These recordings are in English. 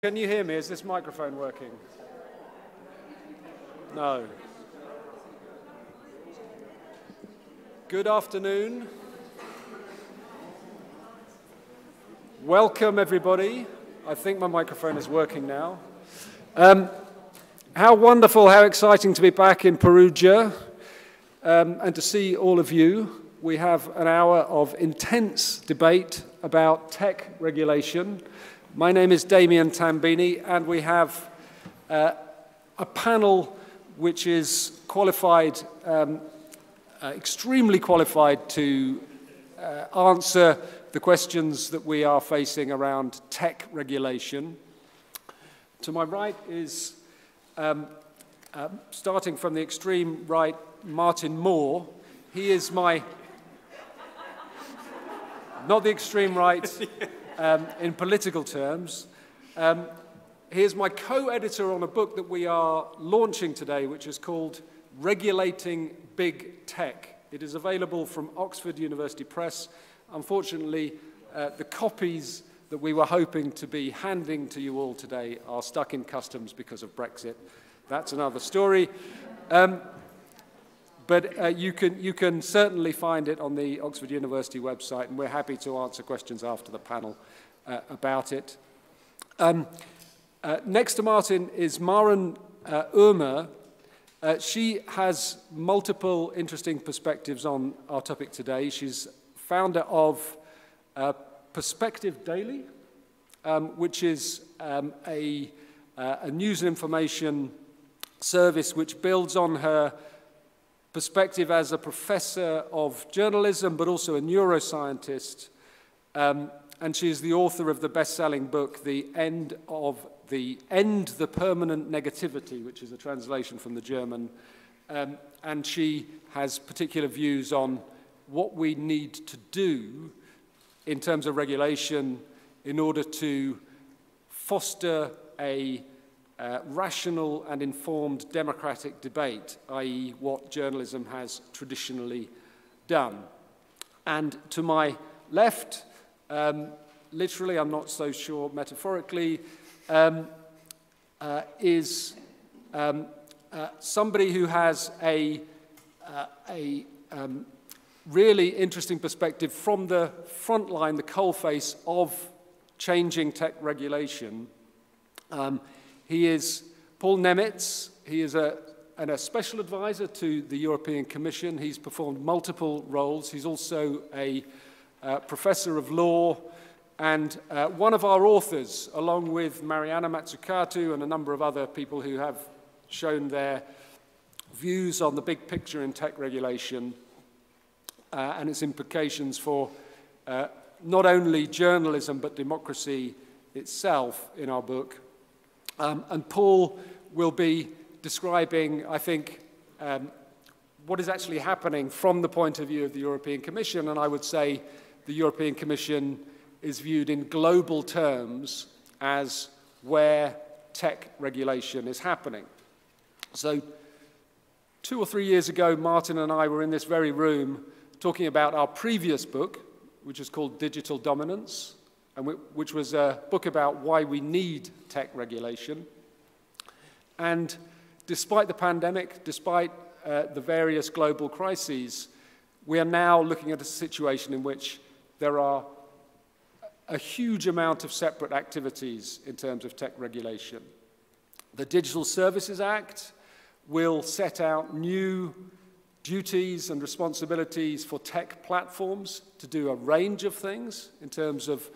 Can you hear me? Is this microphone working? No. Good afternoon. Welcome, everybody. I think my microphone is working now. How wonderful, how exciting to be back in Perugia and to see all of you. We have an hour of intense debate about tech regulation. My name is Damien Tambini, and we have a panel which is qualified, extremely qualified to answer the questions that we are facing around tech regulation. To my right is, starting from the extreme right, Martin Moore. He is my, not the extreme right, in political terms. He is my co-editor on a book that we are launching today, which is called Regulating Big Tech. It is available from Oxford University Press. Unfortunately, the copies that we were hoping to be handing to you all today are stuck in customs because of Brexit. That's another story. But you can certainly find it on the Oxford University website, and we're happy to answer questions after the panel about it. Next to Martin is Maren Urmer. She has multiple interesting perspectives on our topic today. She's founder of Perspective Daily, which is a news and information service which builds on her perspective as a professor of journalism, but also a neuroscientist. And she is the author of the best-selling book, The End the Permanent Negativity, which is a translation from the German. And she has particular views on what we need to do in terms of regulation in order to foster a rational and informed democratic debate, i.e. what journalism has traditionally done. And to my left, literally, I'm not so sure metaphorically, is somebody who has a really interesting perspective from the front line, the coalface of changing tech regulation. He is Paul Nemitz. He is a special advisor to the European Commission. He's performed multiple roles. He's also a professor of law and one of our authors, along with Mariana Mazzucato and a number of other people who have shown their views on the big picture in tech regulation and its implications for not only journalism but democracy itself in our book. And Paul will be describing, I think, what is actually happening from the point of view of the European Commission. And I would say the European Commission is viewed in global terms as where tech regulation is happening. So 2 or 3 years ago, Martin and I were in this very room talking about our previous book, which is called Digital Dominance, and which was a book about why we need tech regulation. And despite the pandemic, despite the various global crises, we are now looking at a situation in which there are a huge amount of separate activities in terms of tech regulation. The Digital Services Act will set out new duties and responsibilities for tech platforms to do a range of things in terms of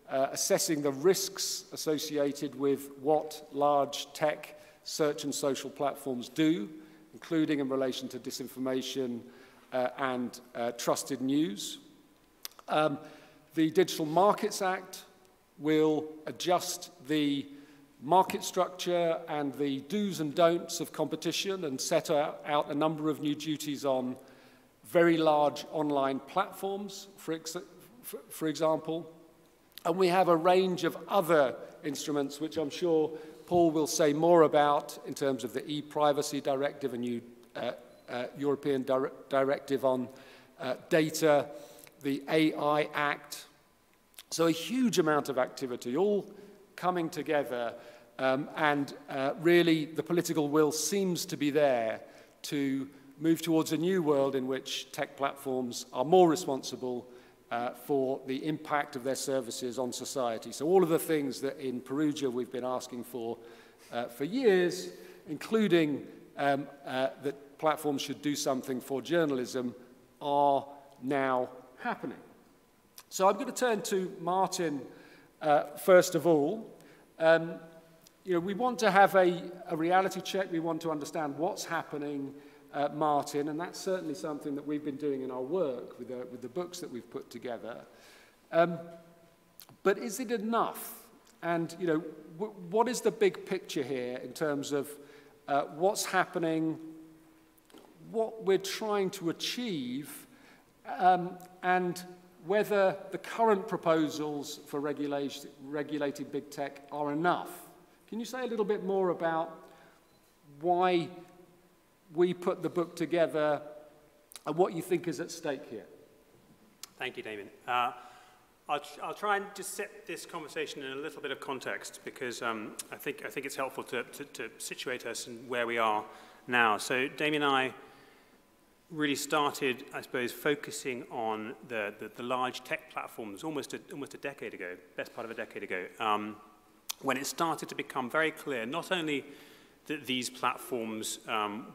assessing the risks associated with what large tech search and social platforms do, including in relation to disinformation and trusted news. The Digital Markets Act will adjust the market structure and the do's and don'ts of competition and set out a number of new duties on very large online platforms, for example. And we have a range of other instruments, which I'm sure Paul will say more about in terms of the e-privacy directive, a new European directive on data, the AI Act. So a huge amount of activity, all coming together, and really the political will seems to be there to move towards a new world in which tech platforms are more responsible for the impact of their services on society. So all of the things that in Perugia we've been asking for years, including that platforms should do something for journalism, are now happening. So I'm going to turn to Martin first of all. We want to have a reality check. We want to understand what's happening, Martin, and that's certainly something that we've been doing in our work with the books that we've put together. But is it enough? And what is the big picture here in terms of what's happening, what we're trying to achieve, and whether the current proposals for regulated big tech are enough? Can you say a little bit more about why we put the book together and what you think is at stake here? Thank you, Damien. I'll try and just set this conversation in a little bit of context, because I think it's helpful to situate us in where we are now. So Damien and I really started, I suppose, focusing on the large tech platforms almost a decade ago, best part of a decade ago, when it started to become very clear not only that these platforms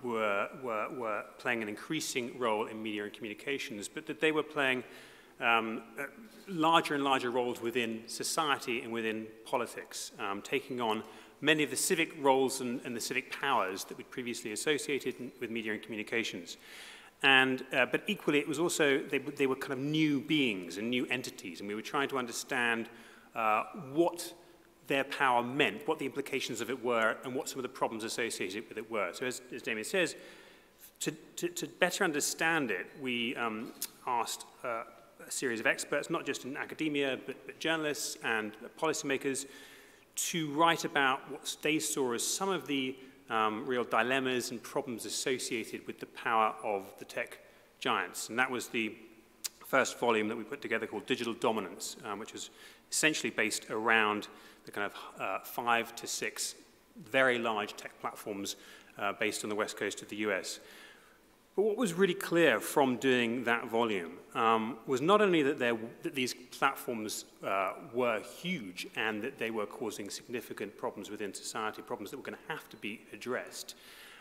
were playing an increasing role in media and communications, but that they were playing larger and larger roles within society and within politics, taking on many of the civic roles and the civic powers that we'd previously associated with media and communications. But equally, it was also, they were kind of new beings and new entities, and we were trying to understand what their power meant, what the implications of it were, and what some of the problems associated with it were. So as Damien says, to better understand it, we asked a series of experts, not just in academia, but journalists and policymakers, to write about what they saw as some of the real dilemmas and problems associated with the power of the tech giants. And that was the first volume that we put together called Digital Dominance, which was essentially based around the kind of 5 to 6 very large tech platforms based on the west coast of the US. But what was really clear from doing that volume was not only that these platforms were huge and that they were causing significant problems within society, problems that were going to have to be addressed,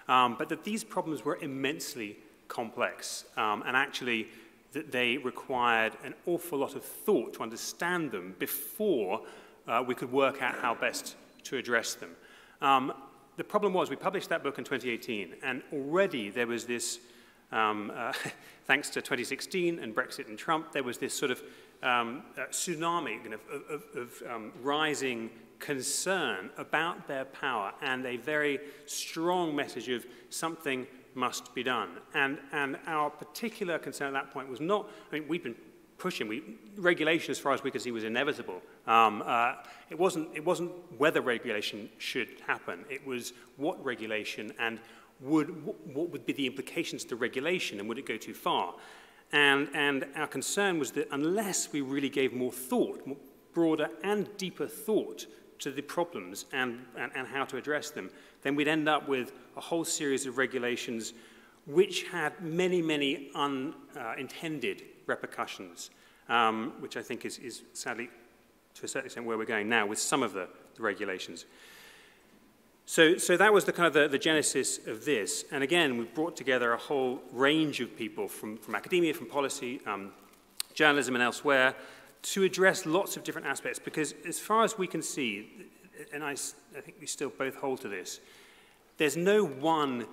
but that these problems were immensely complex, and actually that they required an awful lot of thought to understand them before we could work out how best to address them. The problem was, we published that book in 2018, and already there was this, thanks to 2016 and Brexit and Trump, there was this sort of tsunami of rising concern about their power, and a very strong message of something must be done. And our particular concern at that point was not, I mean, we've been pushing, regulation as far as we could see was inevitable. It wasn't whether regulation should happen, it was what regulation and what would be the implications to regulation, and would it go too far? And our concern was that unless we really gave more thought, more broader and deeper thought to the problems and how to address them, then we'd end up with a whole series of regulations which had many, many unintended repercussions, which I think is sadly, to a certain extent, where we're going now with some of the regulations. So that was the kind of the genesis of this. And again, we've brought together a whole range of people from academia, from policy, journalism and elsewhere, to address lots of different aspects, because as far as we can see, and I think we still both hold to this, there's no one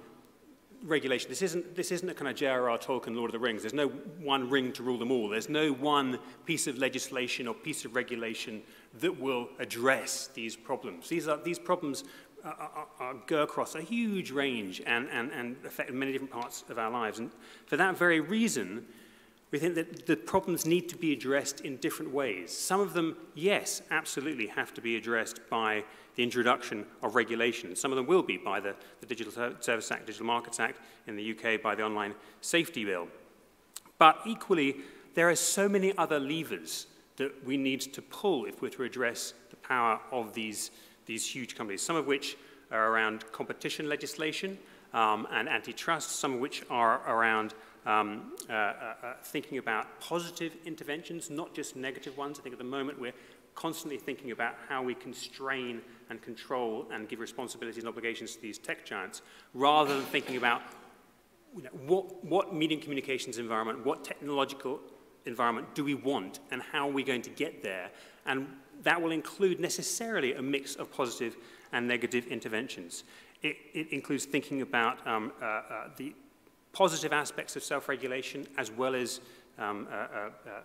regulation. This isn't a kind of J.R.R. Tolkien, Lord of the Rings. There's no one ring to rule them all. There's no one piece of legislation or piece of regulation that will address these problems. These problems go across a huge range and affect many different parts of our lives. And for that very reason, we think that the problems need to be addressed in different ways. Some of them, yes, absolutely have to be addressed by the introduction of regulation. Some of them will be by the Digital Services Act, Digital Markets Act, in the UK by the Online Safety Bill. But equally, there are so many other levers that we need to pull if we're to address the power of these huge companies, some of which are around competition legislation and antitrust, some of which are around thinking about positive interventions, not just negative ones. I think at the moment we're constantly thinking about how we constrain and control and give responsibilities and obligations to these tech giants, rather than thinking about what media and communications environment, what technological environment do we want, and how are we going to get there? And that will include necessarily a mix of positive and negative interventions. It includes thinking about the positive aspects of self-regulation as well as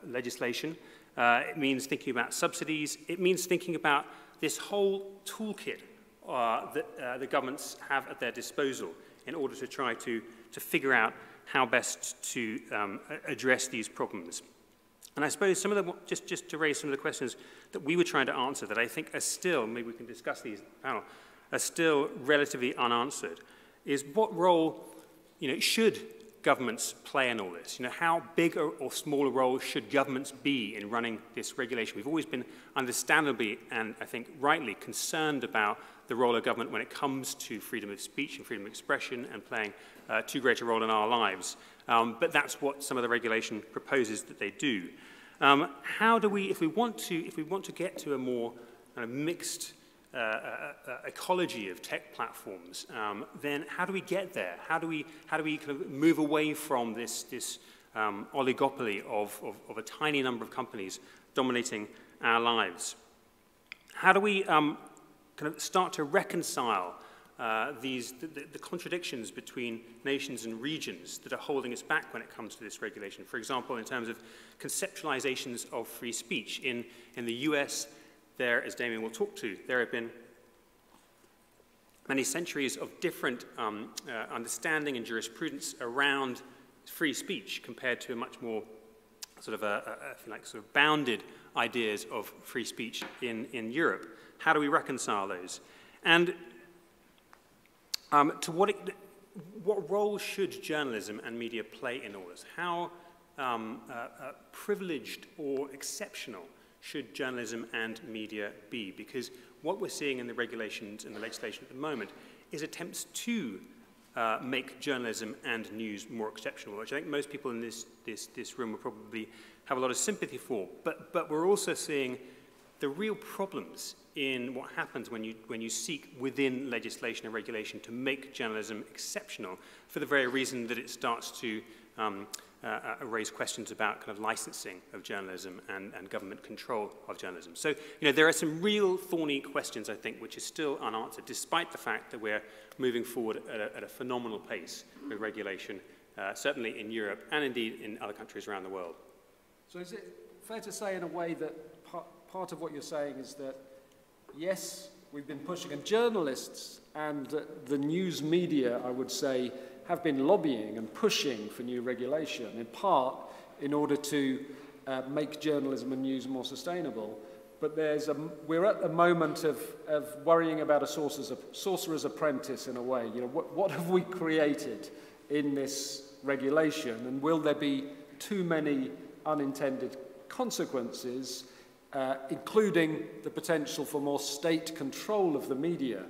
legislation. It means thinking about subsidies. It means thinking about this whole toolkit that the governments have at their disposal in order to try to figure out how best to address these problems. And I suppose some of the, just to raise some of the questions that we were trying to answer that I think are still, maybe we can discuss these in the panel, are still relatively unanswered, is what role, should governments play in all this? How big or small a role should governments be in running this regulation? We've always been understandably and I think rightly concerned about the role of government when it comes to freedom of speech and freedom of expression and playing too great a role in our lives. But that's what some of the regulation proposes that they do. How do we, if we want to get to a more kind of mixed ecology of tech platforms, then how do we get there? How do we kind of move away from this oligopoly of a tiny number of companies dominating our lives? How do we kind of start to reconcile the contradictions between nations and regions that are holding us back when it comes to this regulation? For example, in terms of conceptualizations of free speech. In the US, there, as Damien will talk to, there have been many centuries of different understanding and jurisprudence around free speech compared to a much more sort of, if you like, sort of bounded ideas of free speech in Europe. How do we reconcile those? And what role should journalism and media play in all this? How privileged or exceptional should journalism and media be? Because what we're seeing in the regulations and the legislation at the moment is attempts to make journalism and news more exceptional, which I think most people in this room will probably have a lot of sympathy for. But we're also seeing the real problems in what happens when you seek within legislation and regulation to make journalism exceptional, for the very reason that it starts to raise questions about kind of licensing of journalism and government control of journalism. So, there are some real thorny questions, I think, which are still unanswered, despite the fact that we're moving forward at a phenomenal pace with regulation, certainly in Europe and indeed in other countries around the world. So is it fair to say in a way that part of what you're saying is that, yes, we've been pushing, and journalists and the news media, I would say, have been lobbying and pushing for new regulation, in part in order to make journalism and news more sustainable. But we're at a moment of worrying about a sorcerer's apprentice in a way. What have we created in this regulation, and will there be too many unintended consequences, including the potential for more state control of the media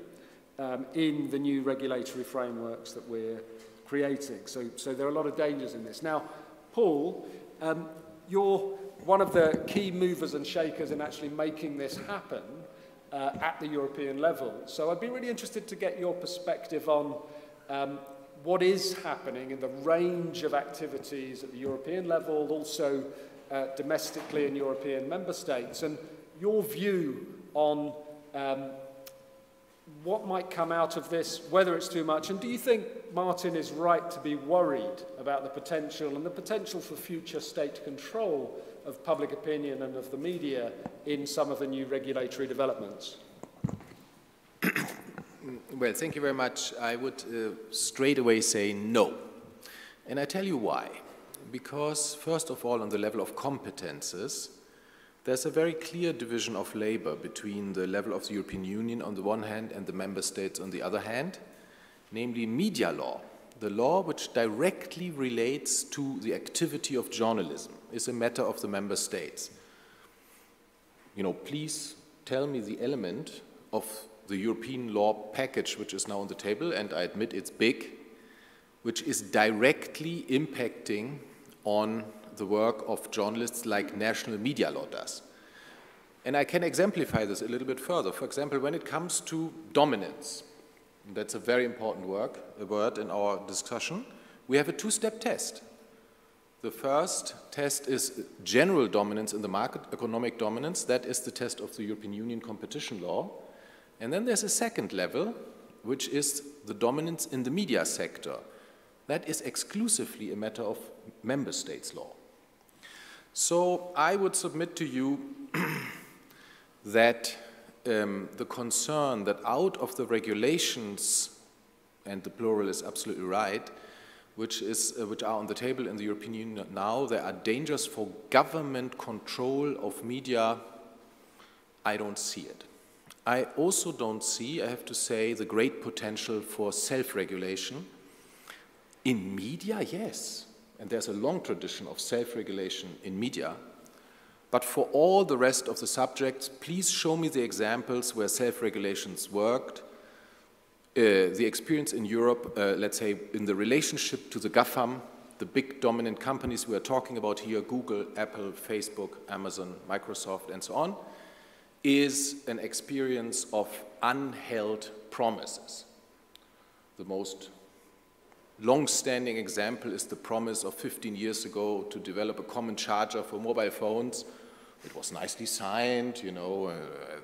in the new regulatory frameworks that we're creating? So there are a lot of dangers in this. Now, Paul, you're one of the key movers and shakers in actually making this happen at the European level. So I'd be really interested to get your perspective on what is happening in the range of activities at the European level, also domestically in European member states, and your view on what might come out of this, whether it's too much, and do you think Martin is right to be worried about the potential for future state control of public opinion and of the media in some of the new regulatory developments? Well, thank you very much. I would straight away say no. And I tell you why. Because, first of all, on the level of competences, there's a very clear division of labor between the level of the European Union on the one hand and the member states on the other hand, namely media law. The law which directly relates to the activity of journalism is a matter of the member states. Please tell me the element of the European law package which is now on the table, and I admit it's big, which is directly impacting on the work of journalists like national media law does. And I can exemplify this a little bit further. For example, when it comes to dominance, that's a very important word in our discussion, we have a two-step test. The first test is general dominance in the market, economic dominance. That is the test of the European Union competition law. And then there's a second level, which is the dominance in the media sector. That is exclusively a matter of member states' law. So I would submit to you that the concern that out of the regulations, and the plural is absolutely right, which are on the table in the European Union now, there are dangers for government control of media. I don't see it. I also don't see, I have to say, the great potential for self-regulation. In media, yes, and there's a long tradition of self-regulation in media, but for all the rest of the subjects, please show me the examples where self-regulations worked. The experience in Europe, let's say, in the relationship to the GAFAM, the big dominant companies we are talking about here, Google, Apple, Facebook, Amazon, Microsoft, and so on, is an experience of unheld promises. The most long-standing example is the promise of 15 years ago to develop a common charger for mobile phones. It was nicely signed, you know,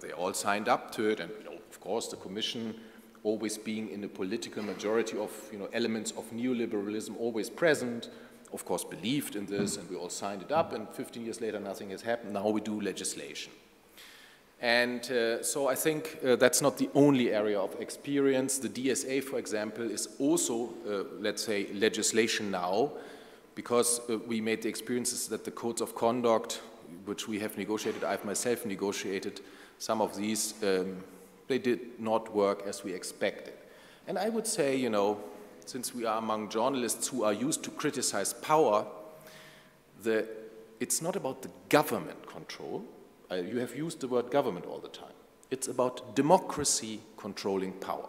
they all signed up to it, and you know, of course the Commission, always being in a political majority of elements of neoliberalism always present, of course believed in this, and we all signed it up, and 15 years later nothing has happened. Now we do legislation. And so I think that's not the only area of experience. The DSA, for example, is also, let's say, legislation now, because we made the experiences that the codes of conduct, which we have negotiated, I've myself negotiated, some of these, they did not work as we expected. And I would say, you know, since we are among journalists who are used to criticize power, it's not about the government control. You have used the word government all the time. It's about democracy controlling power.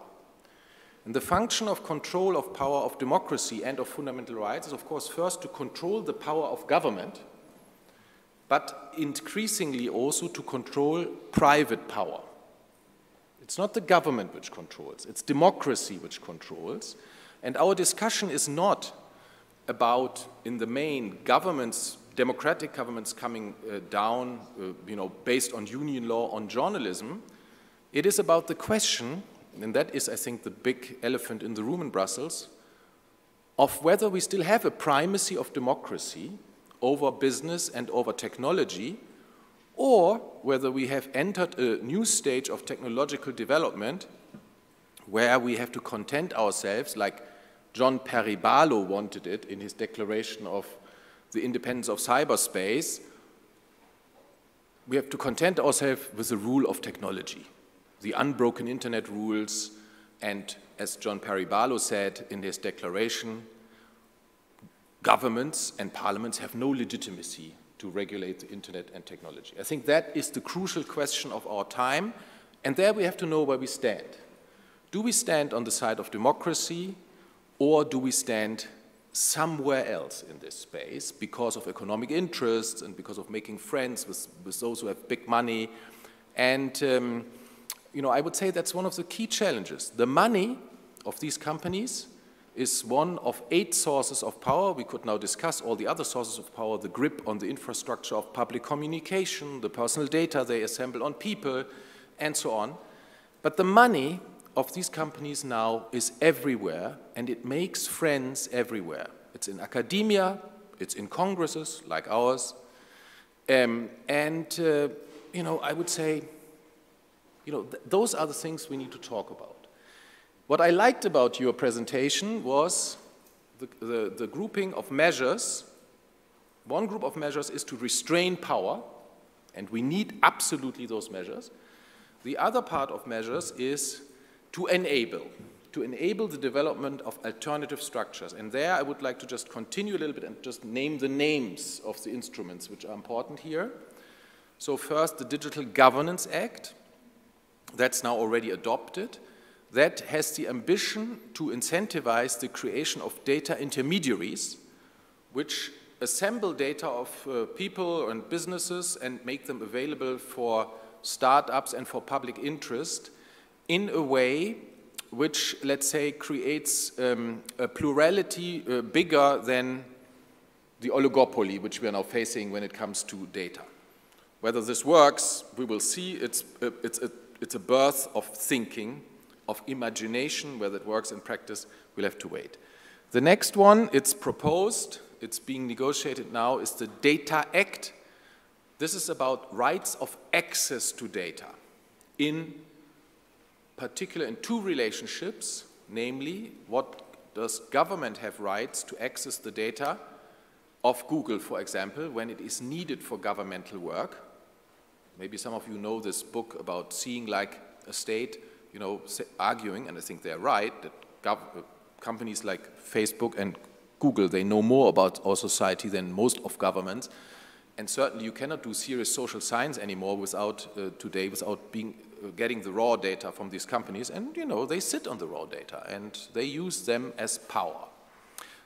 And the function of control of power of democracy and of fundamental rights is, of course, first to control the power of government, but increasingly also to control private power. It's not the government which controls, it's democracy which controls. And our discussion is not about, in the main, governments, democratic governments coming down, based on union law on journalism. It is about the question, and that is, I think, the big elephant in the room in Brussels, of whether we still have a primacy of democracy over business and over technology, or whether we have entered a new stage of technological development where we have to content ourselves, like John Perry Barlow wanted it in his declaration of the independence of cyberspace. We have to content ourselves with the rule of technology, the unbroken internet rules, and as John Perry Barlow said in his declaration, governments and parliaments have no legitimacy to regulate the internet and technology. I think that is the crucial question of our time, and there we have to know where we stand. Do we stand on the side of democracy, or do we stand somewhere else in this space because of economic interests and because of making friends with those who have big money? And I would say that's one of the key challenges. The money of these companies is one of 8 sources of power. We could now discuss all the other sources of power, the grip on the infrastructure of public communication, the personal data they assemble on people, and so on. But the money of these companies now is everywhere, and it makes friends everywhere. It's in academia, it's in congresses like ours, I would say, those are the things we need to talk about. What I liked about your presentation was the grouping of measures. One group of measures is to restrain power, and we need absolutely those measures. The other part of measures is to enable the development of alternative structures. And there I would like to just continue a little bit and just name the names of the instruments which are important here. So first, the Digital Governance Act. that's now already adopted, that has the ambition to incentivize the creation of data intermediaries, which assemble data of people and businesses and make them available for startups and for public interest in a way which, let's say, creates a plurality bigger than the oligopoly which we are now facing when it comes to data. Whether this works, we will see. It's a birth of thinking, of imagination. Whether it works in practice, we'll have to wait. The next one, it's proposed, it's being negotiated now, is the Data Act. This is about rights of access to data, in particular in two relationships, namely, what does government have rights to access the data of Google, for example, when it is needed for governmental work. Maybe some of you know this book about Seeing Like a State, you know, arguing, and I think they're right, that companies like Facebook and Google, they know more about our society than most of governments. And certainly you cannot do serious social science anymore without, today, without getting the raw data from these companies. And, you know, they sit on the raw data and they use them as power.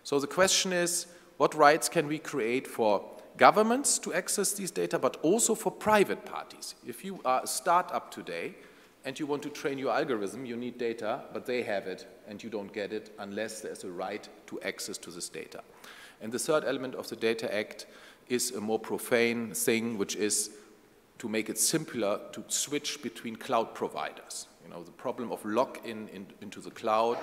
So the question is, what rights can we create for governments to access these data, but also for private parties? If you are a startup today and you want to train your algorithm, you need data, but they have it and you don't get it unless there's a right to access to this data. And the third element of the Data Act is a more profane thing, which is to make it simpler to switch between cloud providers. You know, the problem of lock-in into the cloud,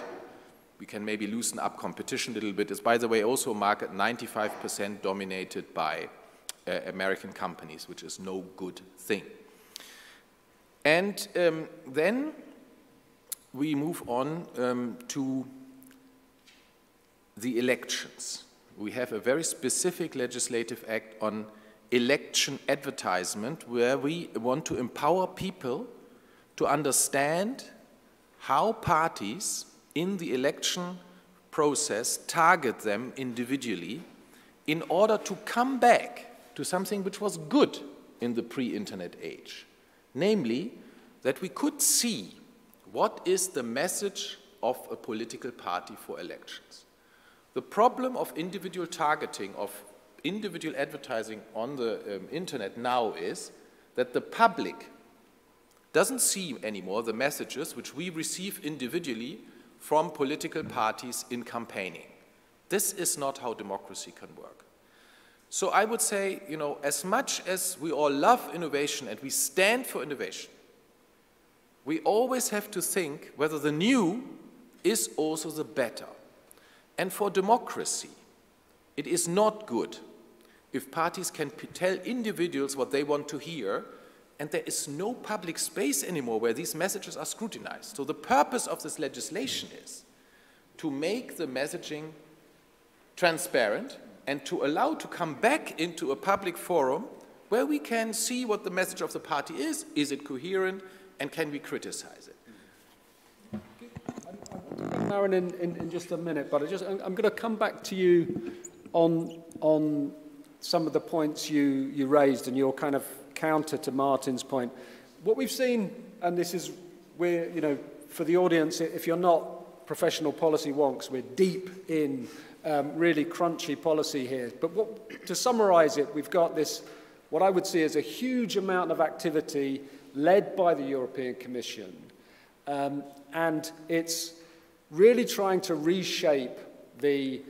we can maybe loosen up competition a little bit. It's, by the way, also a market 95% dominated by American companies, which is no good thing. And then we move on to the elections. We have a very specific legislative act on election advertisement, where we want to empower people to understand how parties in the election process target them individually in order to come back to something which was good in the pre-internet age. Namely, that we could see what is the message of a political party for elections. The problem of individual targeting, of individual advertising on the internet now is that the public doesn't see anymore the messages which we receive individually from political parties in campaigning. This is not how democracy can work. So I would say, you know, as much as we all love innovation and we stand for innovation, we always have to think whether the new is also the better. And for democracy, it is not good if parties can tell individuals what they want to hear, and there is no public space anymore where these messages are scrutinized. So the purpose of this legislation is to make the messaging transparent and to allow to come back into a public forum where we can see what the message of the party is it coherent, and can we criticize it? Aaron, in just a minute, but I'm going to come back to you on some of the points you raised and your kind of counter to Martin's point. What we've seen, and this is where, you know, for the audience, if you're not professional policy wonks, we're deep in really crunchy policy here. But to summarize it, we've got this, what I would see as a huge amount of activity led by the European Commission. And it's really trying to reshape the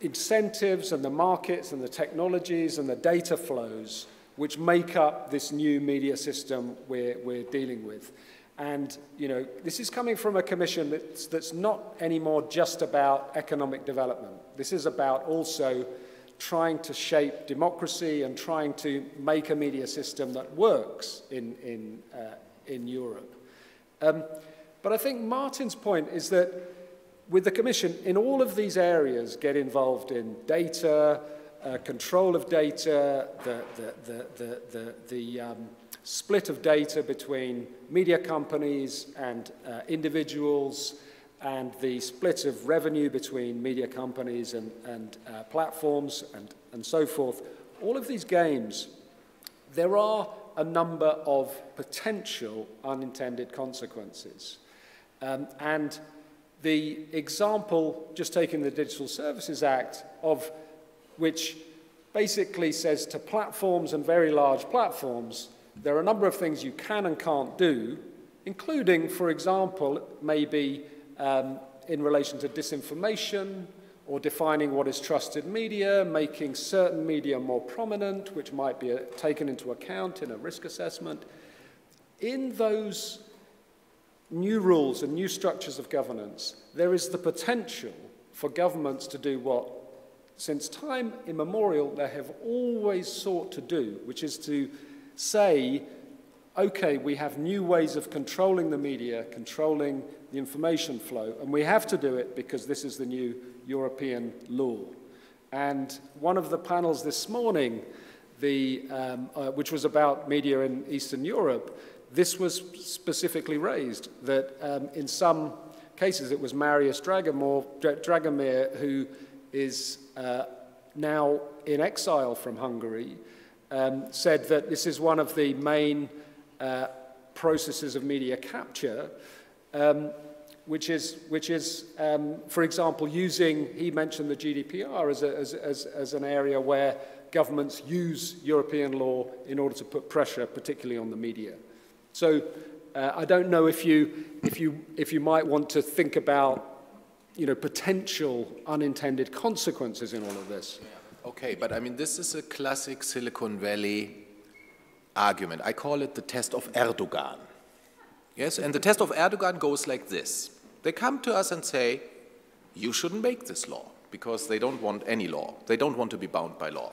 incentives and the markets and the technologies and the data flows which make up this new media system we're dealing with. And, you know, this is coming from a commission that's not anymore just about economic development. This is about also trying to shape democracy and trying to make a media system that works in Europe. But I think Martin's point is that with the Commission, in all of these areas, get involved in data, control of data, the split of data between media companies and individuals, and the split of revenue between media companies and platforms and so forth. All of these games, there are a number of potential unintended consequences. And the example, just taking the Digital Services Act, of which basically says to platforms and very large platforms, there are a number of things you can and can't do, including, for example, maybe in relation to disinformation, or defining what is trusted media, making certain media more prominent, which might be taken into account in a risk assessment. In those new rules and new structures of governance, there is the potential for governments to do what, since time immemorial, they have always sought to do, which is to say, okay, we have new ways of controlling the media, controlling the information flow, and we have to do it because this is the new European law. And one of the panels this morning, which was about media in Eastern Europe, this was specifically raised, that in some cases it was Marius Dragomir, who is now in exile from Hungary, said that this is one of the main processes of media capture, which is, for example, using, he mentioned the GDPR as an area where governments use European law in order to put pressure, particularly on the media. So I don't know if you might want to think about, you know, potential unintended consequences in all of this. Yeah. Okay, but I mean, this is a classic Silicon Valley argument. I call it the test of Erdogan. Yes, and the test of Erdogan goes like this. They come to us and say, you shouldn't make this law, because they don't want any law. They don't want to be bound by law.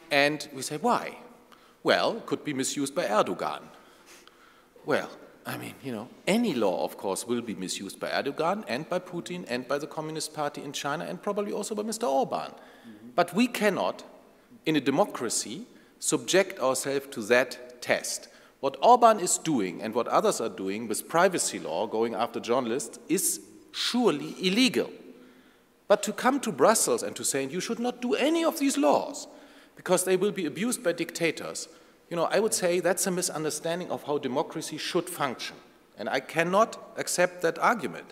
And we say, why? Well, it could be misused by Erdogan. Well, I mean, you know, any law, of course, will be misused by Erdogan and by Putin and by the Communist Party in China and probably also by Mr. Orban. But we cannot, in a democracy, subject ourselves to that test. What Orban is doing and what others are doing with privacy law, going after journalists, is surely illegal. But to come to Brussels and to say, you should not do any of these laws because they will be abused by dictators, you know, I would say that's a misunderstanding of how democracy should function. And I cannot accept that argument.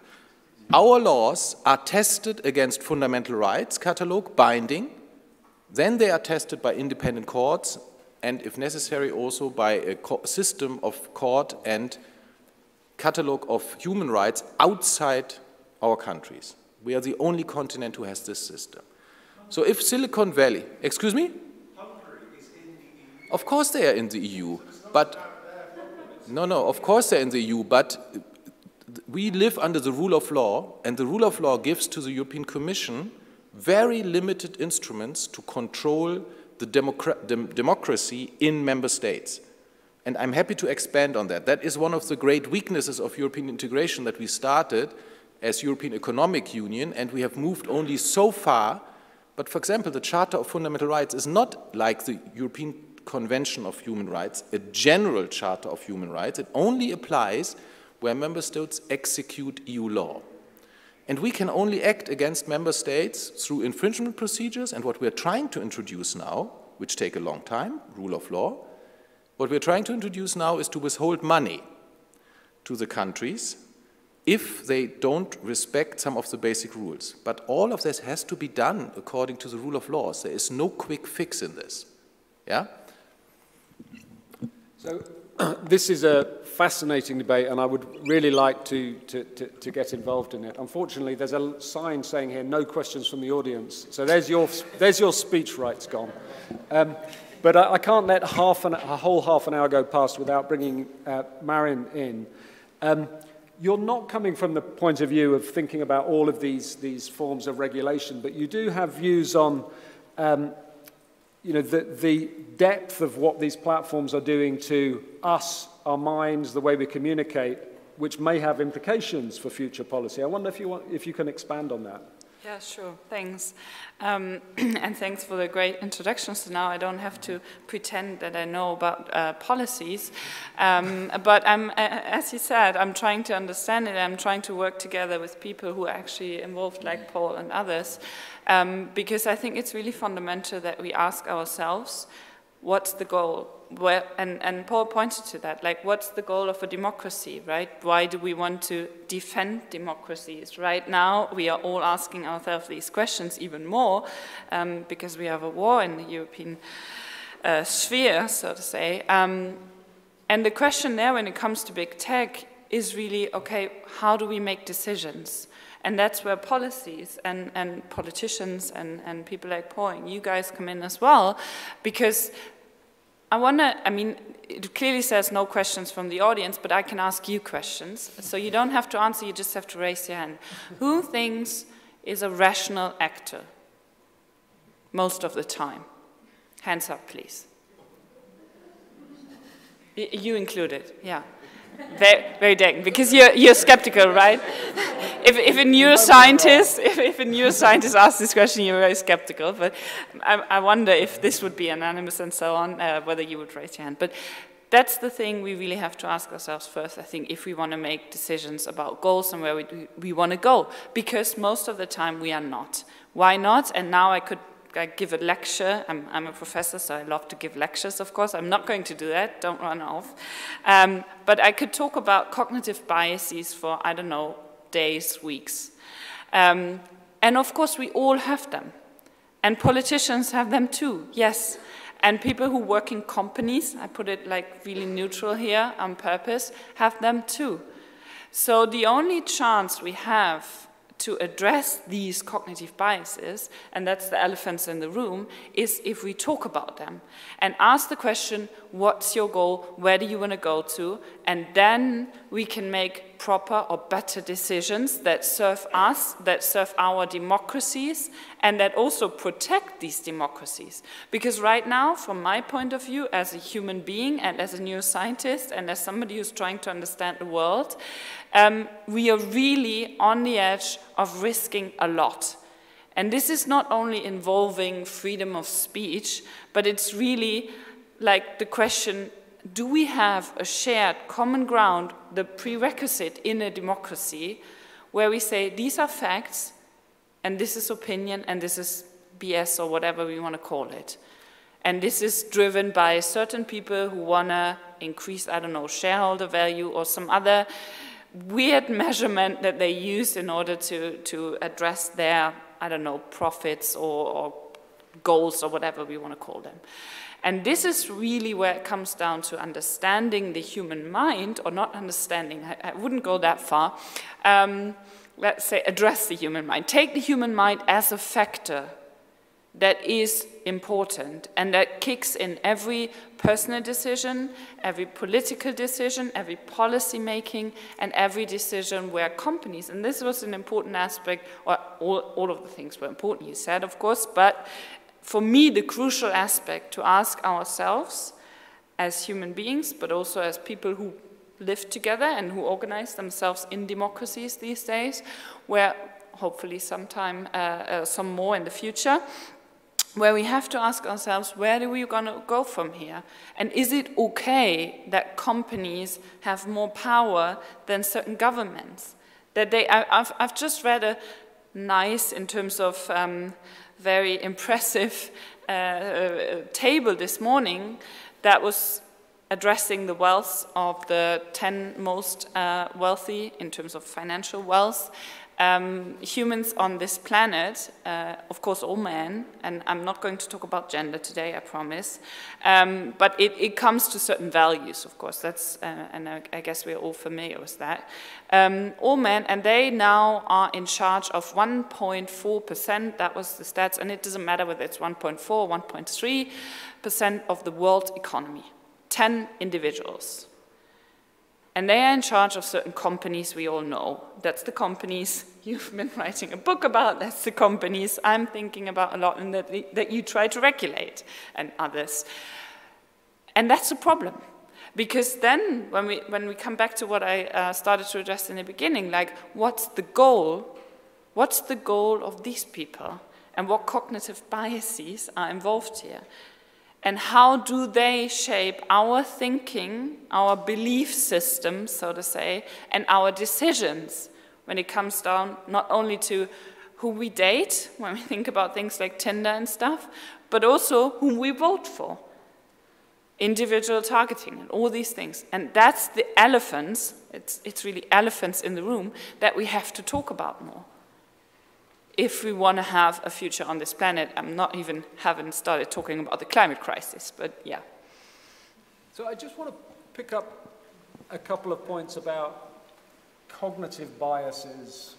Our laws are tested against fundamental rights catalog, binding. Then they are tested by independent courts and, if necessary, also by a system of court and catalog of human rights outside our countries. We are the only continent who has this system. So if Silicon Valley, excuse me? Of course they are in the EU, but no, of course they're in the EU, but we live under the rule of law, and the rule of law gives to the European Commission very limited instruments to control the democracy in member states. And I'm happy to expand on that. That is one of the great weaknesses of European integration, that we started as European Economic Union, and we have moved only so far. But for example, the Charter of Fundamental Rights is not like the European Convention of Human Rights, a general Charter of Human Rights. It only applies where member states execute EU law. And we can only act against member states through infringement procedures, and what we are trying to introduce now, which take a long time, rule of law, what we are trying to introduce now is to withhold money to the countries if they don't respect some of the basic rules. But all of this has to be done according to the rule of law. There is no quick fix in this. Yeah? So this is a fascinating debate, and I would really like to get involved in it. Unfortunately, there's a sign saying here, no questions from the audience. So there's your speech rights gone. But I can't let a whole half an hour go past without bringing Marin in. You're not coming from the point of view of thinking about all of these forms of regulation, but you do have views on you know, the depth of what these platforms are doing to us, our minds, the way we communicate, which may have implications for future policy. I wonder if you can expand on that. Yeah, sure. Thanks. And thanks for the great introduction. So now I don't have to pretend that I know about policies. But as you said, I'm trying to understand it. I'm trying to work together with people who are actually involved, like Paul and others, because I think it's really fundamental that we ask ourselves, what's the goal? And Paul pointed to that, like, what's the goal of a democracy, right? Why do we want to defend democracies? Right now, we are all asking ourselves these questions even more because we have a war in the European sphere, so to say. And the question there when it comes to big tech is really, okay, how do we make decisions? And that's where policies and politicians and people like Paul and you guys come in as well, because I mean, it clearly says no questions from the audience, but I can ask you questions. So you don't have to answer, you just have to raise your hand. Who thinks is a rational actor most of the time? Hands up, please. You included, yeah. Very, very dang, because you're skeptical, right? If a neuroscientist asks this question, you're very skeptical. But I wonder if this would be anonymous and so on, whether you would raise your hand. But that's the thing we really have to ask ourselves first, I think, if we want to make decisions about goals and where we want to go. Because most of the time we are not. Why not? And now I give a lecture. I'm a professor, so I love to give lectures, of course. I'm not going to do that. Don't run off. But I could talk about cognitive biases for, I don't know, days, weeks. And of course, we all have them. And politicians have them too, yes. And people who work in companies, I put it like really neutral here on purpose, have them too. So the only chance we have to address these cognitive biases, and that's the elephants in the room, is if we talk about them and ask the question, what's your goal, where do you want to go to, and then we can make proper or better decisions that serve us, that serve our democracies, and that also protect these democracies. Because right now, from my point of view, as a human being and as a neuroscientist and as somebody who's trying to understand the world, we are really on the edge of risking a lot. And this is not only involving freedom of speech, but it's really like the question, do we have a shared common ground, the prerequisite in a democracy, where we say these are facts, and this is opinion, and this is BS, or whatever we want to call it. And this is driven by certain people who want to increase, I don't know, shareholder value or some other weird measurement that they use in order to address their, I don't know, profits or goals or whatever we want to call them. And this is really where it comes down to understanding the human mind, or not understanding, I wouldn't go that far. Let's say address the human mind. Take the human mind as a factor that is important and that kicks in every personal decision, every political decision, every policy making, and every decision where companies, and this was an important aspect, or all of the things were important, you said, of course, but for me, the crucial aspect to ask ourselves as human beings, but also as people who live together and who organize themselves in democracies these days, where hopefully sometime some more in the future, where we have to ask ourselves, where are we going to go from here? And is it okay that companies have more power than certain governments? That I've just read a nice, in terms of very impressive table this morning that was addressing the wealth of the 10 most wealthy in terms of financial wealth humans on this planet, of course all men, and I'm not going to talk about gender today, I promise, but it comes to certain values, of course, that's, and I guess we're all familiar with that. All men, and they now are in charge of 1.4%, that was the stats, and it doesn't matter whether it's 1.4 or 1.3% of the world economy, 10 individuals. And they are in charge of certain companies we all know. That's the companies you've been writing a book about. That's the companies I'm thinking about a lot and that you try to regulate, and others. And that's a problem. Because then, when we come back to what I started to address in the beginning, like, what's the goal? What's the goal of these people? And what cognitive biases are involved here? And how do they shape our thinking, our belief system, so to say, and our decisions when it comes down not only to who we date, when we think about things like Tinder and stuff, but also whom we vote for. individual targeting, and all these things. And that's the elephants, it's really elephants in the room that we have to talk about more. If we want to have a future on this planet, haven't started talking about the climate crisis, but yeah. So I just want to pick up a couple of points about cognitive biases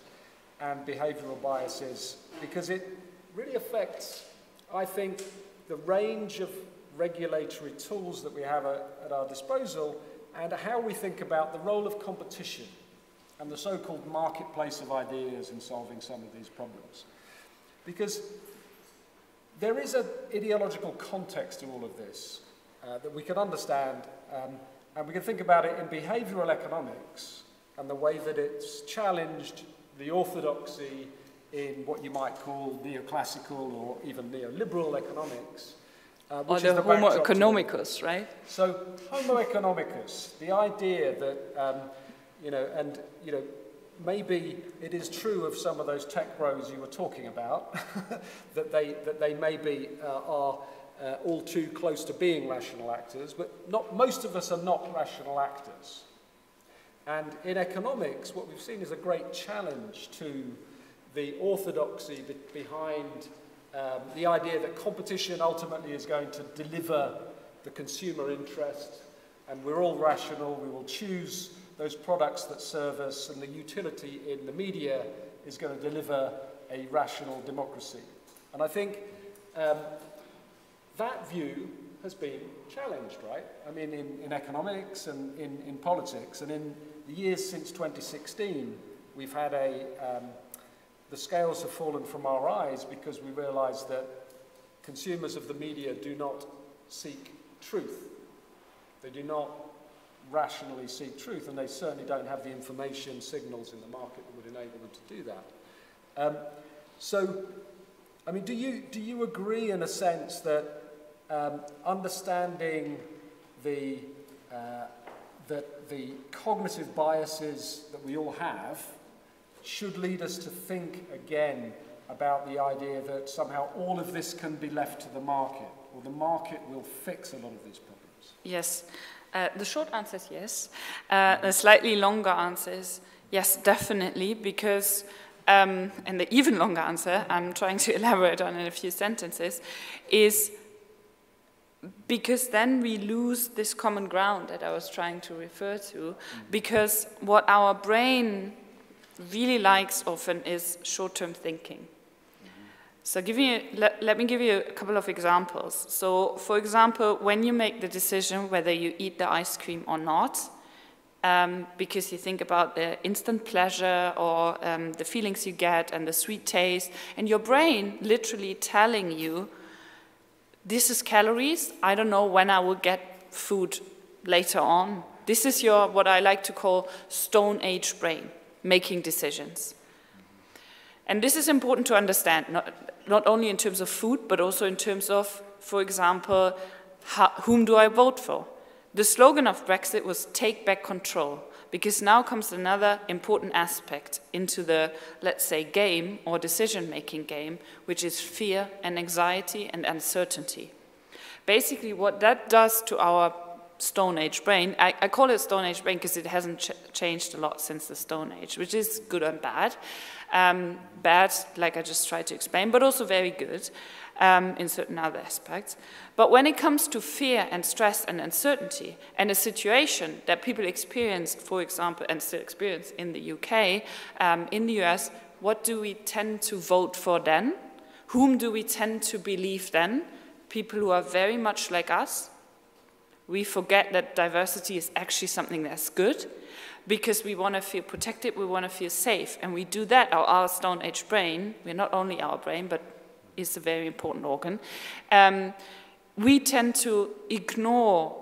and behavioral biases, because it really affects, I think, the range of regulatory tools that we have at our disposal and how we think about the role of competition and the so-called marketplace of ideas in solving some of these problems. Because there is an ideological context to all of this that we can understand, and we can think about it in behavioral economics and the way that it's challenged the orthodoxy in what you might call neoclassical or even neoliberal economics. Or the Homo economicus, right? So Homo economicus, the idea that, maybe it is true of some of those tech bros you were talking about, that they maybe are all too close to being rational actors, but most of us are not rational actors. And in economics, what we've seen is a great challenge to the orthodoxy behind the idea that competition ultimately is going to deliver the consumer interest, and we're all rational, we will choose those products that serve us, and the utility in the media is going to deliver a rational democracy. And I think that view has been challenged, right? I mean, in economics and in politics, and in the years since 2016, we've had the scales have fallen from our eyes because we realize that consumers of the media do not seek truth. They do not rationally seek truth, and they certainly don't have the information signals in the market that would enable them to do that. So, I mean, do you agree in a sense that understanding that the cognitive biases that we all have should lead us to think again about the idea that somehow all of this can be left to the market, or the market will fix a lot of these problems? Yes. The short answer is yes. The slightly longer answer is yes, definitely, because, and the even longer answer, I'm trying to elaborate on in a few sentences, is because then we lose this common ground that I was trying to refer to, because what our brain really likes often is short-term thinking. So let me give you a couple of examples. So, for example, when you make the decision whether you eat the ice cream or not, because you think about the instant pleasure or the feelings you get and the sweet taste, and your brain literally telling you, this is calories, I don't know when I will get food later on. This is your, what I like to call, Stone Age brain, making decisions. And this is important to understand, not only in terms of food, but also in terms of, for example, whom do I vote for? The slogan of Brexit was take back control, because now comes another important aspect into the, let's say, game or decision-making game, which is fear and anxiety and uncertainty. Basically, what that does to our Stone Age brain, I call it Stone Age brain because it hasn't changed a lot since the Stone Age, which is good and bad. Bad, like I just tried to explain, but also very good in certain other aspects. But when it comes to fear and stress and uncertainty, and a situation that people experienced, for example, and still experience in the UK, in the US, what do we tend to vote for then? Whom do we tend to believe then? People who are very much like us. We forget that diversity is actually something that's good, because we want to feel protected, we want to feel safe, and we do that. Our Stone Age brain, we're not only our brain, but it's a very important organ, we tend to ignore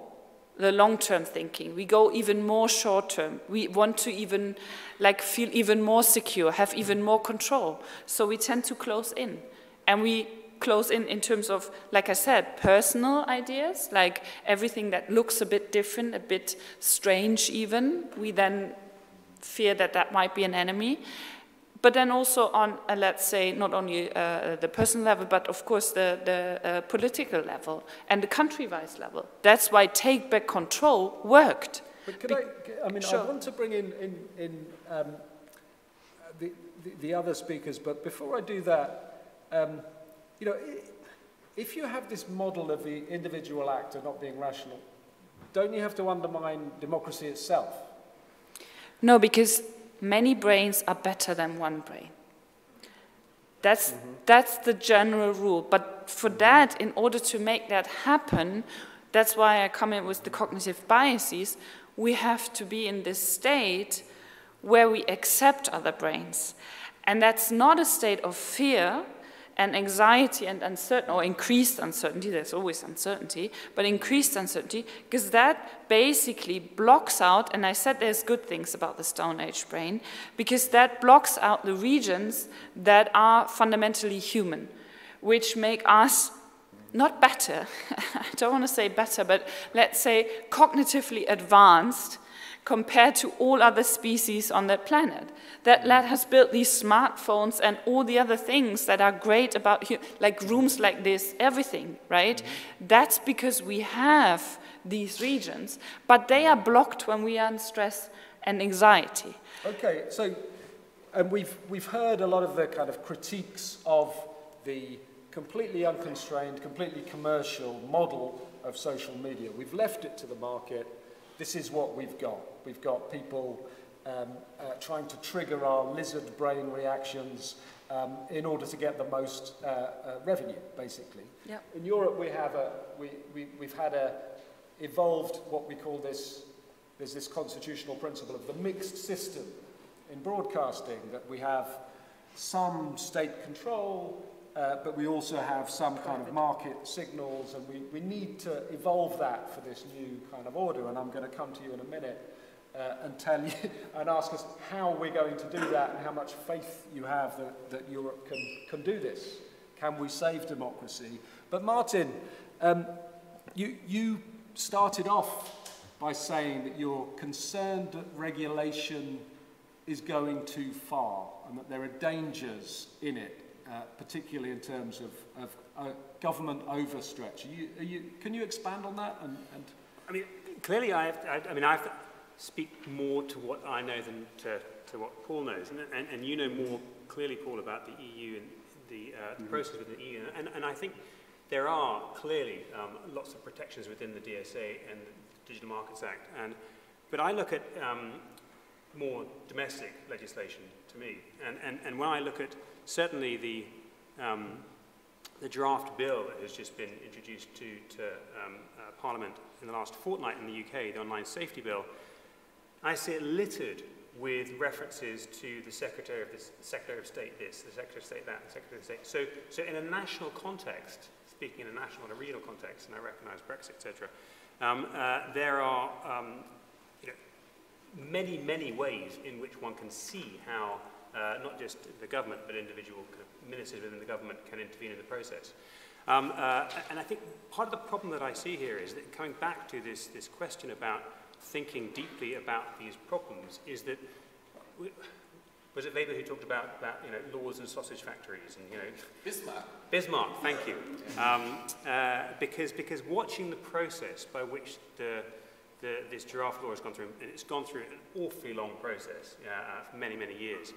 the long-term thinking. We go even more short-term. We want to even feel even more secure, have even more control. So we tend to close in, and we close in terms of, like I said, personal ideas, like everything that looks a bit different, a bit strange even. We then fear that that might be an enemy. but then also on, let's say, not only the personal level, but of course the political level and the country-wise level. That's why Take Back Control worked. But I mean, sure. I want to bring in the other speakers, but before I do that, you know, if you have this model of the individual actor not being rational, don't you have to undermine democracy itself? No, because many brains are better than one brain. That's the general rule. But for that, in order to make that happen, that's why I come in with the cognitive biases, we have to be in this state where we accept other brains. And that's not a state of fear and anxiety and uncertainty, or increased uncertainty, there's always uncertainty, but increased uncertainty, because that basically blocks out, and I said there's good things about the Stone Age brain, because that blocks out the regions that are fundamentally human, which make us not better, I don't want to say better, but let's say cognitively advanced compared to all other species on that planet. That let us build these smartphones and all the other things that are great about, like rooms like this, everything, right? That's because we have these regions, but they are blocked when we are in stress and anxiety. Okay, so we've heard a lot of the kind of critiques of the completely unconstrained, completely commercial model of social media. We've left it to the market. This is what we've got. We've got people trying to trigger our lizard brain reactions in order to get the most revenue, basically. Yep. In Europe, we've had evolved what we call this, there's this constitutional principle of the mixed system in broadcasting, that we have some state control, but we also have some kind of market signals, and we need to evolve that for this new kind of order. And I'm going to come to you in a minute and tell you and ask us how we're going to do that and how much faith you have that Europe can do this. Can we save democracy? But Martin, you started off by saying that you're concerned that regulation is going too far and that there are dangers in it. Particularly in terms of government overstretch. Can you expand on that? I mean, clearly I have to speak more to what I know than to what Paul knows. And you know more clearly, Paul, about the EU and the process within the EU. And I think there are clearly lots of protections within the DSA and the Digital Markets Act. But I look at more domestic legislation to me. And when I look at certainly the draft bill that has just been introduced to Parliament in the last fortnight in the UK, the Online Safety Bill, I see it littered with references to the Secretary of State this, the Secretary of State that, the Secretary of State. So in a national context, speaking in a national and a regional context, and I recognise Brexit, etc., there are many, many ways in which one can see how not just the government, but individual kind of ministers within the government can intervene in the process. And I think part of the problem that I see here is that coming back to this question about thinking deeply about these problems is that, was it Weber who talked about laws and sausage factories and Bismarck, thank you. Because watching the process by which this draft law has gone through, and it's gone through an awfully long process for many, many years,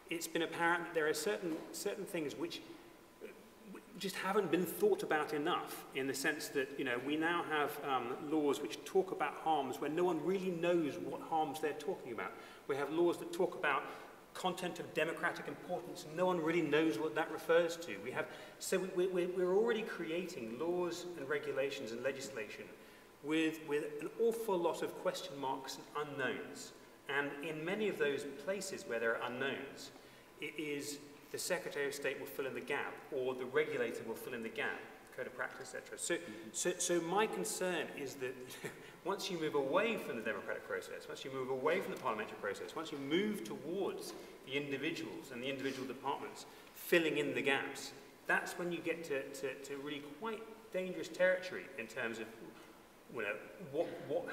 it's been apparent that there are certain things which just haven't been thought about enough, in the sense that we now have laws which talk about harms where no one really knows what harms they're talking about. We have laws that talk about content of democratic importance, and no one really knows what that refers to. We're already creating laws and regulations and legislation with an awful lot of question marks and unknowns. And in many of those places where there are unknowns, it is the Secretary of State will fill in the gap, or the regulator will fill in the gap, code of practice, etc. So my concern is that once you move away from the democratic process, once you move away from the parliamentary process, once you move towards the individuals and the individual departments filling in the gaps, that's when you get to really quite dangerous territory in terms of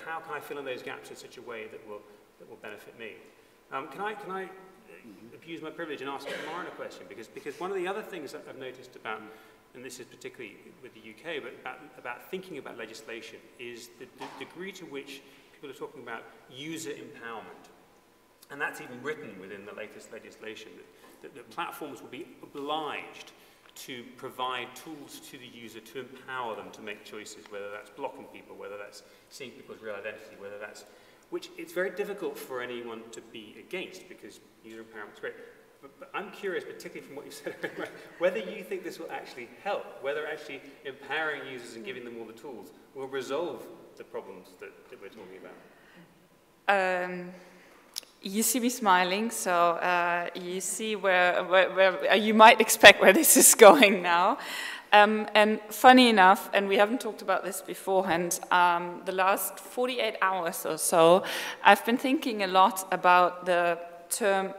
how can I fill in those gaps in such a way that will benefit me. Can I abuse my privilege and ask Maren a question, because one of the other things that I've noticed about, and this is particularly with the UK, but about thinking about legislation, is the degree to which people are talking about user empowerment. And that's even written within the latest legislation, that platforms will be obliged to provide tools to the user to empower them to make choices, whether that's blocking people, whether that's seeing people's real identity, whether that's, which it's very difficult for anyone to be against, because user empowerment is great. But I'm curious, particularly from what you said earlier, whether you think this will actually help, whether actually empowering users and giving them all the tools will resolve the problems that we're talking about. You see me smiling, so you see where you might expect where this is going now. And funny enough, and we haven't talked about this beforehand, the last 48 hours or so, I've been thinking a lot about the term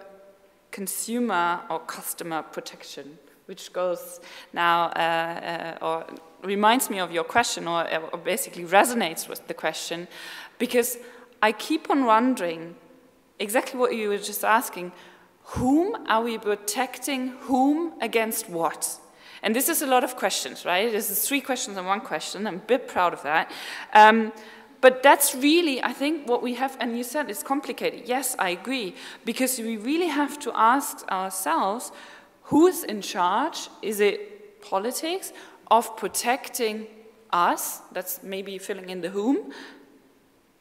consumer or customer protection, which goes now, or reminds me of your question, or basically resonates with the question, because I keep on wondering exactly what you were just asking. Whom are we protecting whom against what? And this is a lot of questions, right? This is 3 questions and 1 question. I'm a bit proud of that. But that's really, I think, what we have, and you said it's complicated. Yes, I agree, because we really have to ask ourselves, who's in charge? Is it politics of protecting us? That's maybe filling in the whom.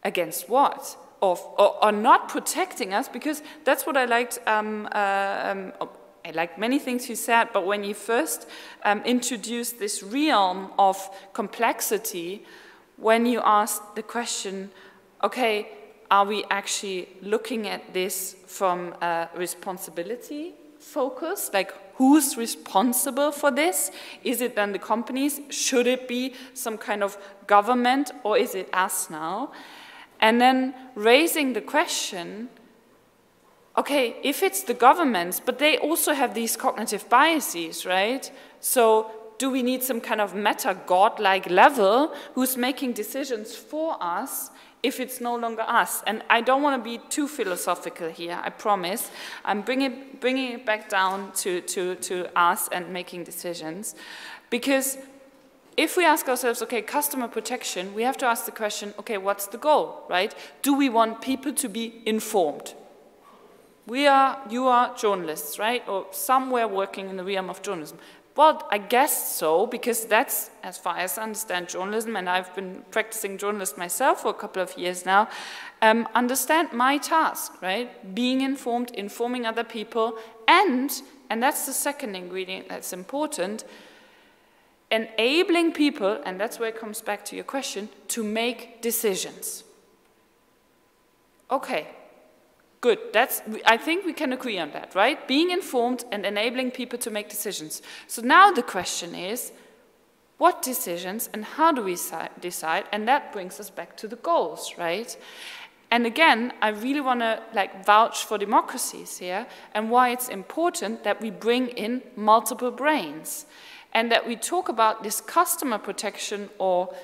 Against what? Or not protecting us, because that's what I liked. I like many things you said, but when you first introduced this realm of complexity, when you asked the question, okay, are we actually looking at this from a responsibility focus? Like, who's responsible for this? Is it then the companies? Should it be some kind of government, or is it us now? And then raising the question, okay, if it's the governments, but they also have these cognitive biases, right? So do we need some kind of meta-god-like level who's making decisions for us if it's no longer us? And I don't want to be too philosophical here, I promise. I'm bringing it back down to us and making decisions. Because if we ask ourselves, okay, customer protection, we have to ask the question, okay, what's the goal, right? Do we want people to be informed? You are journalists, right? Or somewhere working in the realm of journalism. Well, I guess so, because that's, as far as I understand journalism, and I've been practicing journalism myself for a couple of years now, understand my task, right? Being informed, informing other people, and that's the second ingredient that's important, enabling people, and that's where it comes back to your question, to make decisions. Okay. Good, I think we can agree on that, right? Being informed and enabling people to make decisions. So now the question is, what decisions and how do we decide? And that brings us back to the goals, right? And again, I really want to vouch for democracies here and why it's important that we bring in multiple brains and that we talk about this customer protection or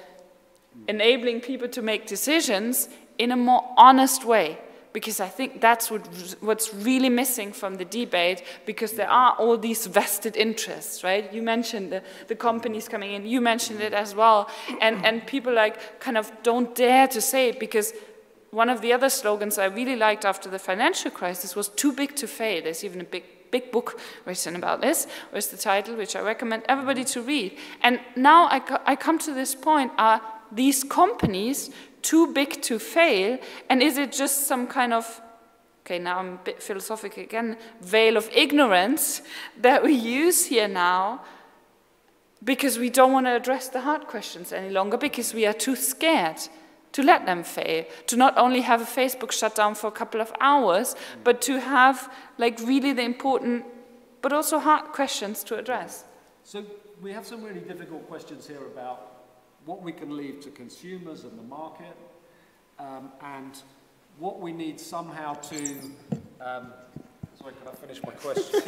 enabling people to make decisions in a more honest way. Because I think that's what's really missing from the debate, because there are all these vested interests, right? You mentioned the companies coming in, you mentioned it as well, and people kind of don't dare to say it, because one of the other slogans I really liked after the financial crisis was too big to fail. There's even a big book written about this, where's the title, which I recommend everybody to read. And now I come to this point, are these companies too big to fail, and is it just some kind of, okay, now I'm a bit philosophical again, veil of ignorance that we use here now because we don't want to address the hard questions any longer, because we are too scared to let them fail, to not only have a Facebook shutdown for a couple of hours, but to have really the important but also hard questions to address. So we have some really difficult questions here about what we can leave to consumers and the market, and what we need somehow to... sorry, can I finish my question?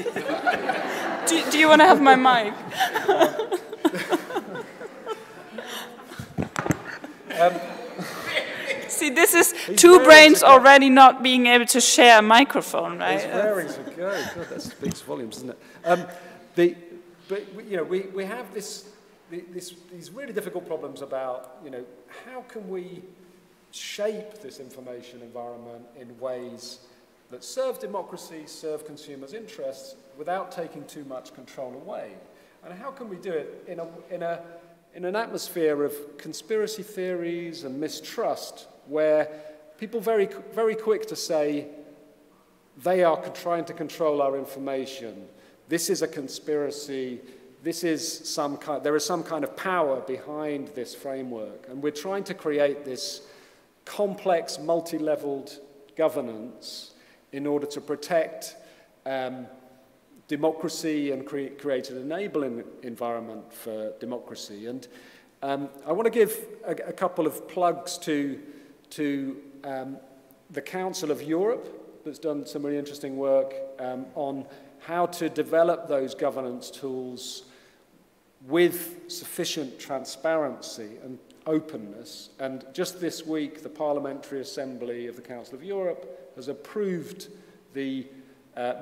do you want to have my mic? See, see, this is two brains already not being able to share a microphone, right? He's raring to go. God, that speaks volumes, doesn't it? But you know, we have these really difficult problems about, you know, how can we shape this information environment in ways that serve democracy, serve consumers' interests, without taking too much control away. And how can we do it in an atmosphere of conspiracy theories and mistrust, where people very, very quick to say they are trying to control our information. This is a conspiracy. This is there is some kind of power behind this framework, and we're trying to create this complex, multi-leveled governance in order to protect democracy and create an enabling environment for democracy. And I want to give a couple of plugs to the Council of Europe, that's done some really interesting work on how to develop those governance tools with sufficient transparency and openness. And just this week, the Parliamentary Assembly of the Council of Europe has approved the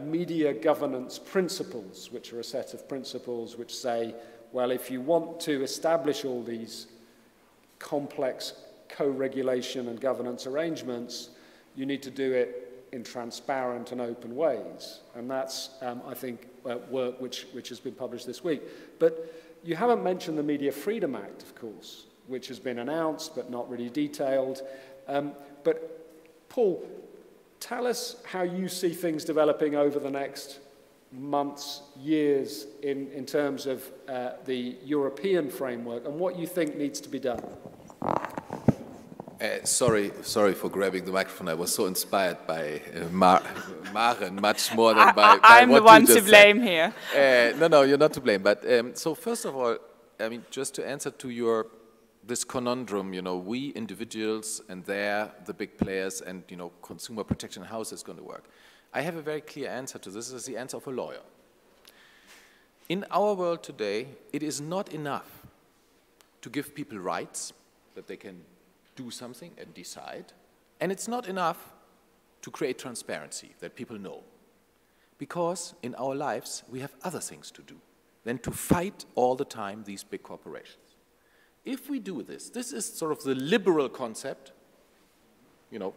media governance principles, which are a set of principles which say, well, if you want to establish all these complex co-regulation and governance arrangements, you need to do it in transparent and open ways. And that's, I think, work which has been published this week. But you haven't mentioned the Media Freedom Act, of course, which has been announced but not really detailed. But Paul, tell us how you see things developing over the next months, years, in terms of the European framework, and what you think needs to be done. Sorry for grabbing the microphone. I was so inspired by Maren, much more than by I'm what the one you just to blame said. here. No, you're not to blame. But so first of all, I mean, just to answer to this conundrum, you know, we individuals and they're the big players, and, you know, consumer protection, how is this going to work? I have a very clear answer to this. This is the answer of a lawyer. In our world today, it is not enough to give people rights that they can do something and decide, and it's not enough to create transparency that people know. Because in our lives, we have other things to do than to fight all the time these big corporations. If we do this, this is sort of the liberal concept, you know,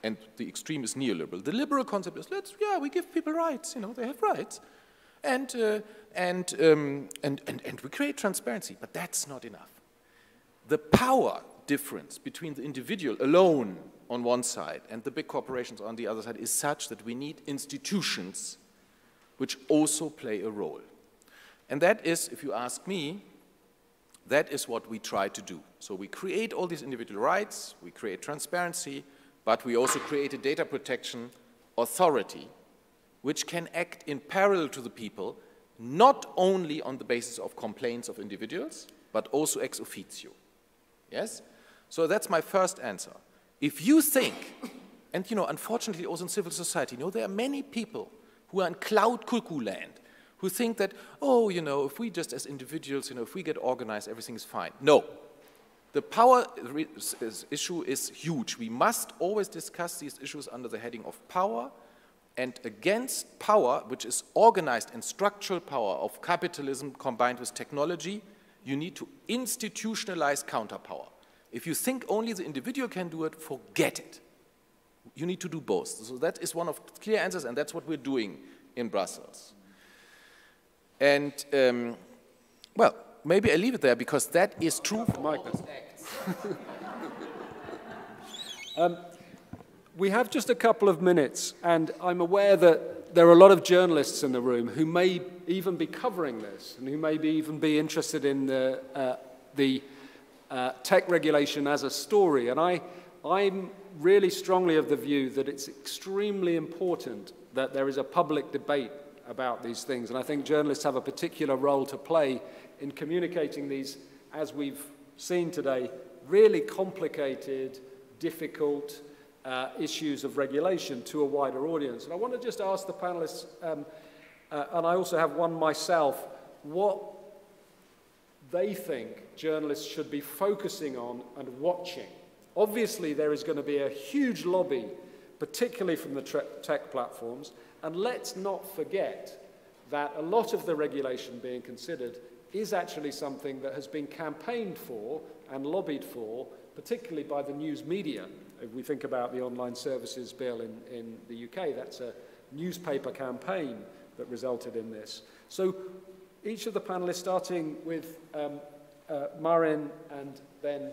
and the extreme is neoliberal. The liberal concept is, we give people rights, you know, they have rights. And we create transparency, but that's not enough. The power difference between the individual alone on one side and the big corporations on the other side is such that we need institutions which also play a role. And that is, if you ask me, that is what we try to do. So we create all these individual rights, we create transparency, but we also create a data protection authority which can act in parallel to the people, not only on the basis of complaints of individuals, but also ex officio. Yes? So that's my first answer. If you think, and, you know, unfortunately also in civil society, you know, there are many people who are in cloud cuckoo land, who think that, oh, you know, if we just as individuals, you know, if we get organized, everything is fine. No. The power issue is huge. We must always discuss these issues under the heading of power, and against power, which is organized and structural power of capitalism combined with technology, you need to institutionalize counterpower. If you think only the individual can do it, forget it. You need to do both. So that is one of the clear answers, and that's what we're doing in Brussels. And, well, maybe I leave it there, because that is true for all those acts. We have just a couple of minutes, and I'm aware that there are a lot of journalists in the room who may even be covering this, and who may even be interested in the tech regulation as a story. And I'm really strongly of the view that it's extremely important that there is a public debate about these things. And I think journalists have a particular role to play in communicating these, as we've seen today, really complicated, difficult issues of regulation to a wider audience. And I want to just ask the panelists, and I also have one myself, what they think journalists should be focusing on and watching Obviously, there is going to be a huge lobby, particularly from the tech platforms, and let's not forget that a lot of the regulation being considered is actually something that has been campaigned for and lobbied for, particularly by the news media. If we think about the online services bill in the UK, that's a newspaper campaign that resulted in this. So each of the panelists, starting with Marin and then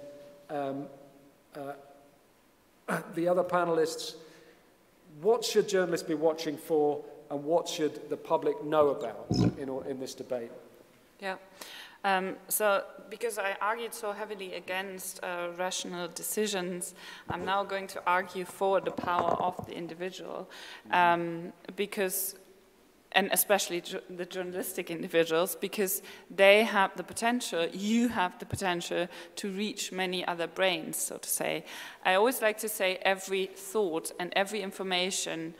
the other panelists, what should journalists be watching for and what should the public know about in this debate? Yeah. So, because I argued so heavily against rational decisions, I'm now going to argue for the power of the individual, because, and especially the journalistic individuals, because they have the potential, you have the potential to reach many other brains, so to say. I always like to say every thought and every information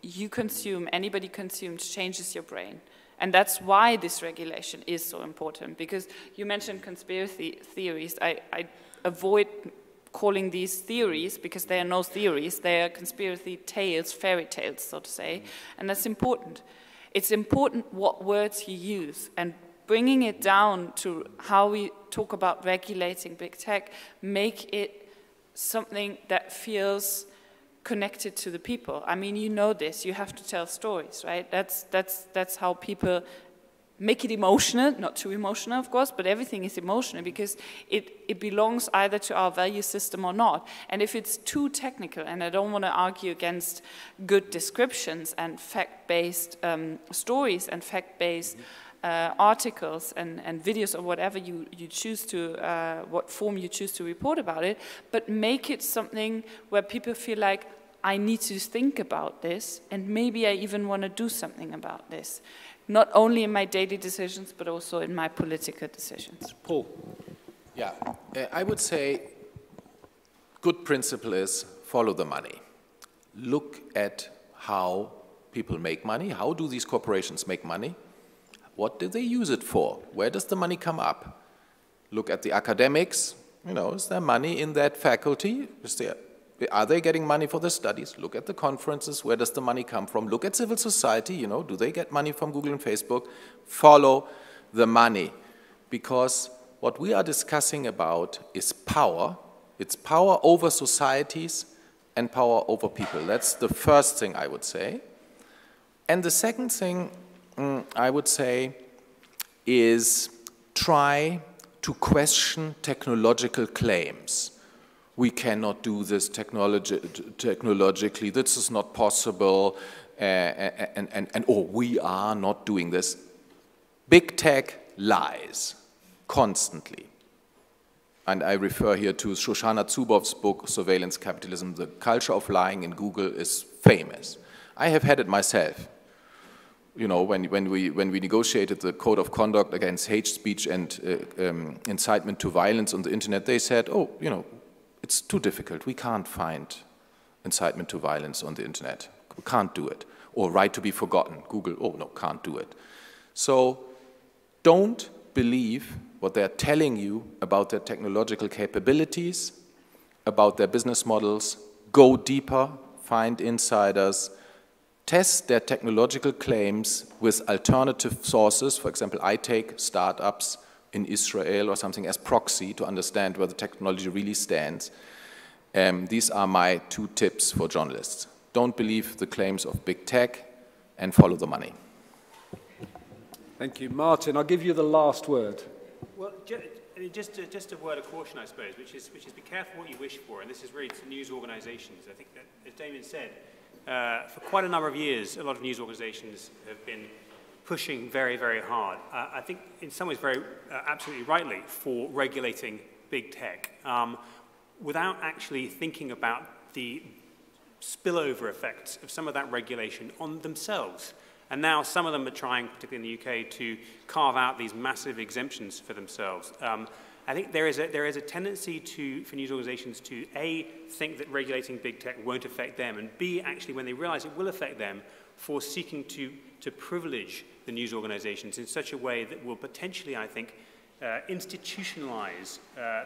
you consume, anybody consumes, changes your brain. And that's why this regulation is so important, because you mentioned conspiracy theories. I avoid calling these theories because they are no theories. They are conspiracy tales, fairy tales, so to say. And that's important. It's important what words you use, and bringing it down to how we talk about regulating big tech, make it something that feels connected to the people. I mean, you know this, you have to tell stories, right? That's how people make it emotional, not too emotional, of course, but everything is emotional because it belongs either to our value system or not. And if it's too technical, and I don't want to argue against good descriptions and fact-based stories and fact-based articles and videos or whatever you choose to, what form you choose to report about it, but make it something where people feel like, I need to think about this, and maybe I even want to do something about this. Not only in my daily decisions, but also in my political decisions. Paul. Yeah, I would say good principle is follow the money. Look at how people make money. How do these corporations make money? What do they use it for? Where does the money come up? Look at the academics. You know, is there money in that faculty? Are they getting money for the studies? Look at the conferences. Where does the money come from? Look at civil society. You know, do they get money from Google and Facebook? Follow the money. Because what we are discussing about is power. It's power over societies and power over people. That's the first thing I would say. And the second thing I would say is try to question technological claims. We cannot do this technologically, this is not possible, or we are not doing this. Big tech lies constantly. And I refer here to Shoshana Zuboff's book, Surveillance Capitalism. The culture of lying in Google is famous. I have had it myself. You know, when we negotiated the code of conduct against hate speech and incitement to violence on the internet, they said, oh, you know, it's too difficult. We can't find incitement to violence on the internet. We can't do it. Or right to be forgotten. Google, oh no, can't do it. So don't believe what they're telling you about their technological capabilities, about their business models. Go deeper, find insiders, test their technological claims with alternative sources. For example, I take startups in Israel or something as proxy to understand where the technology really stands. These are my 2 tips for journalists. Don't believe the claims of big tech and follow the money. Thank you. Martin, I'll give you the last word. Well, just a word of caution, I suppose, which is be careful what you wish for, and this is really to news organizations. I think that, as Damien said, for quite a number of years, a lot of news organizations have been pushing very, very hard. I think in some ways very absolutely rightly for regulating big tech without actually thinking about the spillover effects of some of that regulation on themselves. And now some of them are trying, particularly in the UK, to carve out these massive exemptions for themselves. I think there is a tendency for news organizations to A, think that regulating big tech won't affect them, and B, actually when they realize it will affect them, for seeking to privilege the news organizations in such a way that will potentially, I think, institutionalize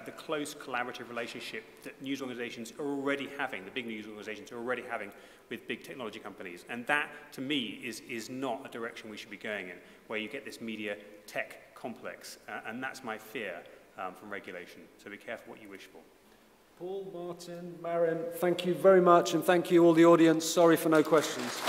the close collaborative relationship that news organizations are already having, the big news organizations are already having with big technology companies. And that, to me, is not a direction we should be going in, where you get this media tech complex. And that's my fear from regulation. So be careful what you wish for. Paul, Martin, Maren, thank you very much, and thank you all the audience. Sorry for no questions.